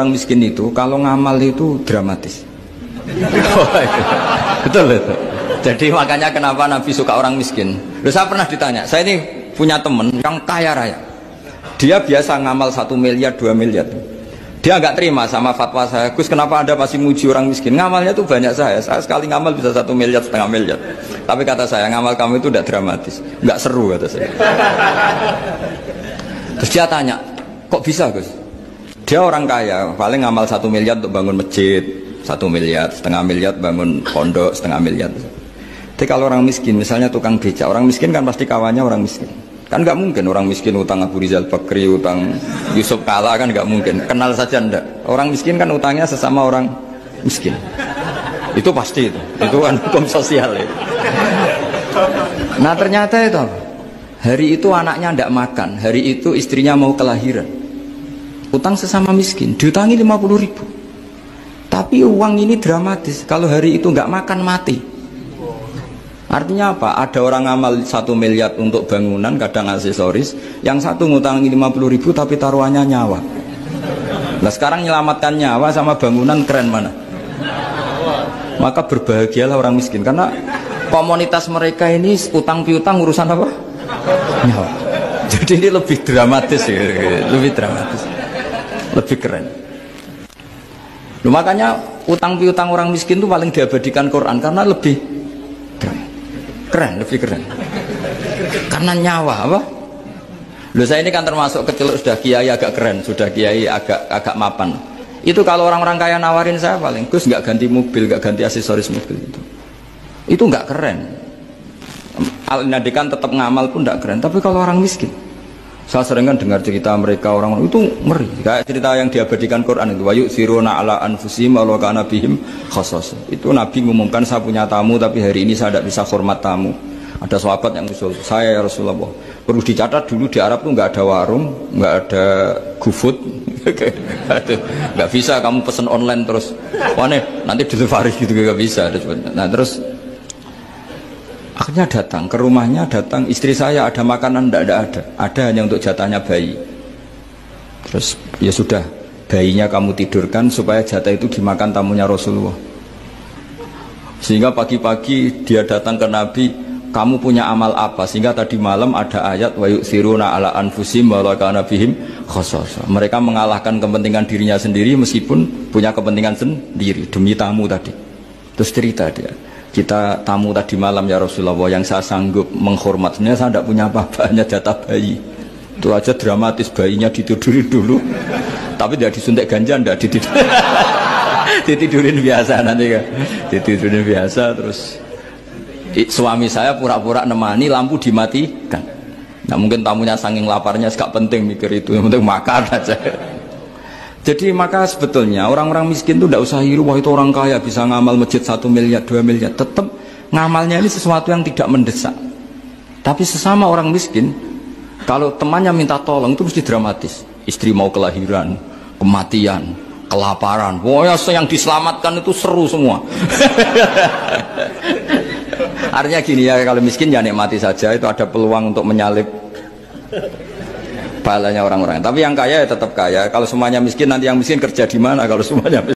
orang miskin itu kalau ngamal itu dramatis. Betul itu. Jadi makanya kenapa Nabi suka orang miskin. Loh, saya pernah ditanya, saya ini punya teman yang kaya raya. Dia biasa ngamal 1 miliar, 2 miliar. Dia nggak terima sama fatwa saya, Gus kenapa Anda masih muji orang miskin? Ngamalnya tuh banyak saya sekali ngamal bisa 1 miliar, setengah miliar. Tapi kata saya, ngamal kamu itu udah dramatis, nggak seru kata saya. Terus dia tanya, kok bisa Gus? Dia orang kaya, paling ngamal 1 miliar untuk bangun masjid, 1 miliar, setengah miliar bangun pondok, setengah miliar. Tapi kalau orang miskin, misalnya tukang becak, orang miskin kan pasti kawannya orang miskin. Kan nggak mungkin orang miskin utang Abu Rizal Bakri, utang Yusuf Kala, kan nggak mungkin. Kenal saja ndak. Orang miskin kan utangnya sesama orang miskin. Itu pasti itu kan hukum sosial ya. Nah ternyata itu apa? Hari itu anaknya ndak makan, hari itu istrinya mau kelahiran. Utang sesama miskin, diutangi 50.000. Tapi uang ini dramatis. Kalau hari itu nggak makan mati. Artinya apa? Ada orang ngamal 1 miliar untuk bangunan, kadang aksesoris, yang satu ngutangi 50.000 tapi taruhannya nyawa. Nah sekarang menyelamatkan nyawa sama bangunan keren mana? Maka berbahagialah orang miskin karena komunitas mereka ini utang piutang urusan apa? Nyawa. Jadi ini lebih dramatis ya, lebih dramatis, lebih keren. Loh, makanya utang piutang orang miskin itu paling diabadikan Quran karena lebih keren, lebih keren. Karena nyawa apa? Loh saya ini kan termasuk kecil sudah kiai agak keren, sudah kiai agak mapan. Itu kalau orang-orang kaya nawarin saya paling Gus nggak ganti mobil, nggak ganti aksesoris mobil itu nggak keren. Al-Nadikan tetap ngamal pun nggak keren. Tapi kalau orang miskin, saya sering kan dengar cerita mereka orang itu ngeri. Kayak cerita yang diabadikan Quran itu, wayu siruna ala anfusihim walau kana bihim khassas. Itu Nabi mengumumkan saya punya tamu tapi hari ini saya tidak bisa hormat tamu. Ada sahabat yang usul saya ya Rasulullah. Perlu dicatat dulu di Arab tuh nggak ada warung, nggak ada GoFood, nggak bisa kamu pesen online terus. Wah nih nanti delivery gitu nggak bisa. Nah terus akhirnya datang ke rumahnya, datang istri saya ada makanan ada hanya untuk jatahnya bayi. Terus ya sudah bayinya kamu tidurkan supaya jatah itu dimakan tamunya Rasulullah. Sehingga pagi-pagi dia datang ke Nabi, kamu punya amal apa? Sehingga tadi malam ada ayat wa yu'thiruna ala anfusihim wa law kana bihim khassasa. Mereka mengalahkan kepentingan dirinya sendiri meskipun punya kepentingan sendiri demi tamu tadi. Terus cerita dia, kita tamu tadi malam ya Rasulullah yang saya sanggup menghormat, sebenarnya saya tidak punya apa-apa, hanya jatah bayi. Itu aja dramatis, bayinya ditidurin dulu tapi tidak disuntik ganja, tidak ditidurin biasa nanti kan, ditidurin biasa. Terus suami saya pura-pura nemani, lampu dimatikan. Nah mungkin tamunya saking laparnya gak penting mikir itu, yang penting makan aja. Jadi maka sebetulnya orang-orang miskin itu tidak usah hiru, wah itu orang kaya bisa ngamal masjid 1 miliar, 2 miliar. Tetap ngamalnya ini sesuatu yang tidak mendesak. Tapi sesama orang miskin, kalau temannya minta tolong itu mesti dramatis. Istri mau kelahiran, kematian, kelaparan. Wah yang diselamatkan itu seru semua. Artinya gini ya, kalau miskin ya nikmati saja, itu ada peluang untuk menyalip pahalanya orang-orang. Tapi yang kaya ya tetap kaya. Kalau semuanya miskin, nanti yang miskin kerja di mana? Kalau semuanya miskin.